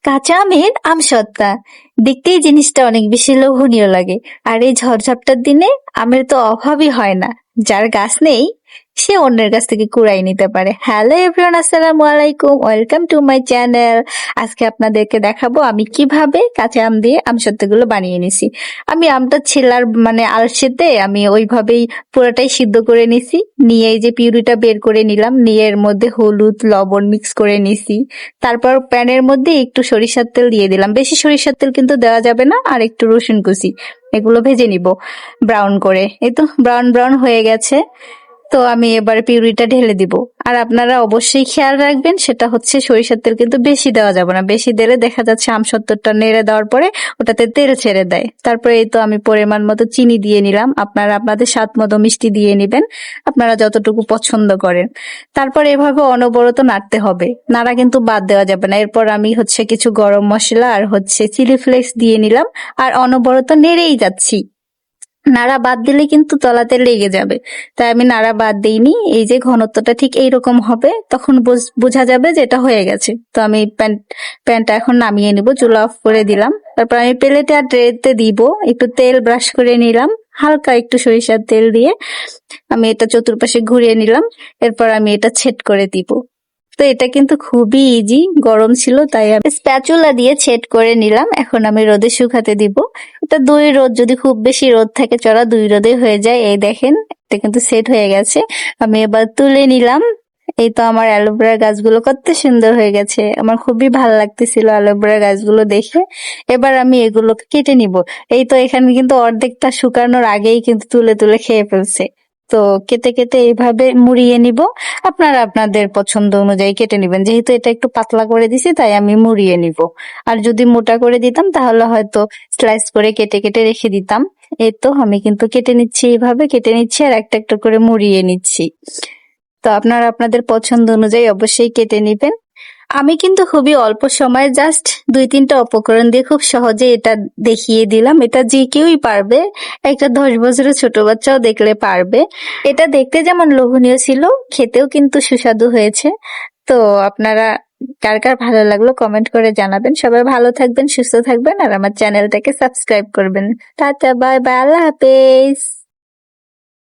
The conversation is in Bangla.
কাঁচা আমের আমসত্ত্বা দেখতেই জিনিসটা অনেক বেশি লোভনীয় লাগে। আর এই ঝড়ঝাপটার দিনে আমের তো অভাবই হয় না। যার গাছ নেই সে অন্যের কাছ থেকে কুড়াই নিতে পারে। হ্যালো এভরিওয়ান, আসসালামু আলাইকুম, ওয়েলকাম টু মাই চ্যানেল। আজকে আপনাদেরকে দেখাবো আমি কিভাবে কাঁচা আম দিয়ে আমসত্ত্বাগুলো বানিয়ে নিছি। আমি আমটা ছেলার আলসেতে আমি ওইভাবেই পুরোটাই সিদ্ধ করে নিছি। নিয়ে এই যে পিউরিটা বের করে নিলাম, নিয়ে এর মধ্যে হলুদ লবণ মিক্স করে নিছি। তারপর প্যানের মধ্যে একটু সরিষার তেল দিয়ে দিলাম, বেশি সরিষার তেল কিন্তু দেওয়া যাবে না। আর একটু রসুন কুচি, এগুলো ভেজে নিব ব্রাউন করে। এই তো ব্রাউন ব্রাউন হয়ে গেছে। তো আমি এবার পিউরিটা ঢেলে দিব। আর আপনারা অবশ্যই খেয়াল রাখবেন, সেটা হচ্ছে সরিষার তেল কিন্তু বেশি দেওয়া যাবে না। বেশি দিলে দেখা যাচ্ছে আমসত্ত্বটা নেড়ে দেওয়ার পরে ওটাতে তেল ছেড়ে দেয়। তারপরে এই তো আমি পরিমাণ মতো চিনি দিয়ে নিলাম। আপনারা আপনাদের স্বাদ মতো মিষ্টি দিয়ে নিবেন, আপনারা যতটুকু পছন্দ করেন। তারপর এভাবে অনবরত নাড়তে হবে, নাড়া কিন্তু বাদ দেওয়া যাবে না। এরপর আমি হচ্ছে কিছু গরম মশলা আর হচ্ছে চিলি ফ্লেক্স দিয়ে নিলাম, আর অনবরত নেড়েই যাচ্ছি। নাড়া বাদ দিলে কিন্তু তলাতে লেগে যাবে, তাই আমি নাড়া বাদ দিইনি। এই যে ঘনত্বটা ঠিক এইরকম হবে, তখন বোঝা যাবে যে এটা হয়ে গেছে। তো আমি প্যানটা এখন নামিয়ে নিব, চুলা অফ করে দিলাম। তারপর আমি প্লেটে আর ট্রেতে দিব, একটু তেল ব্রাশ করে নিলাম, হালকা একটু সরিষার তেল দিয়ে আমি এটা চতুর্পাশে ঘুরিয়ে নিলাম। এরপর আমি এটা ছেদ করে দিব। তো এটা কিন্তু খুবই ইজি, গরম ছিল তাই আমি স্প্যাচুলা দিয়ে ছেদ করে নিলাম। এখন আমি রোদে শুকাতে দিব। এটা 2 রোদ, যদি খুব বেশি রোদ থাকে চড়া 2 রোদে হয়ে যায়। এই দেখেন এটা কিন্তু সেট হয়ে গেছে। আমি এবার তুলে নিলাম। এই তো আমার অ্যালোভেরা গাছগুলো কত সুন্দর হয়ে গেছে, আমার খুবই ভালো লাগতেছিল অ্যালোভেরা গাছগুলো দেখে। এবার আমি এগুলোকে কেটে নিব। এই তো এখানে কিন্তু অর্ধেকটা শুকানোর আগেই কিন্তু তুলে তুলে খেয়ে ফেলছে। তো কেটে কেটে এইভাবে মুড়িয়ে নিব। আপনারা আপনাদের পছন্দ অনুযায়ী কেটে নিবেন, যেহেতু এটা একটু পাতলা করে দিছি তাই আমি মুড়িয়ে নিব। আর যদি মোটা করে দিতাম তাহলে হয়তো স্লাইস করে কেটে কেটে রেখে দিতাম। এই তো আমি কিন্তু কেটে নিচ্ছি, এইভাবে কেটে নিচ্ছি আর একটা একটা করে মুড়িয়ে নিচ্ছি। তো আপনারা আপনাদের পছন্দ অনুযায়ী অবশ্যই কেটে নিবেন। আমি কিন্তু খুবই অল্প সময়ে জাস্ট 2-3টা উপকরণ দিয়ে খুব সহজে এটা দেখিয়ে দিলাম। এটা যে কেউই পারবে, একটা 10 বছরের ছোট বাচ্চাও দেখলে পারবে। এটা দেখতে যেমন লোভনীয় ছিল, খেতেও কিন্তু সুস্বাদু হয়েছে। তো আপনারা কার কার ভালো লাগলো কমেন্ট করে জানাবেন। সবাই ভালো থাকবেন, সুস্থ থাকবেন, আর আমার চ্যানেলটাকে সাবস্ক্রাইব করবেন। টাটা, বাই বাই, আল্লাহ হাফেজ।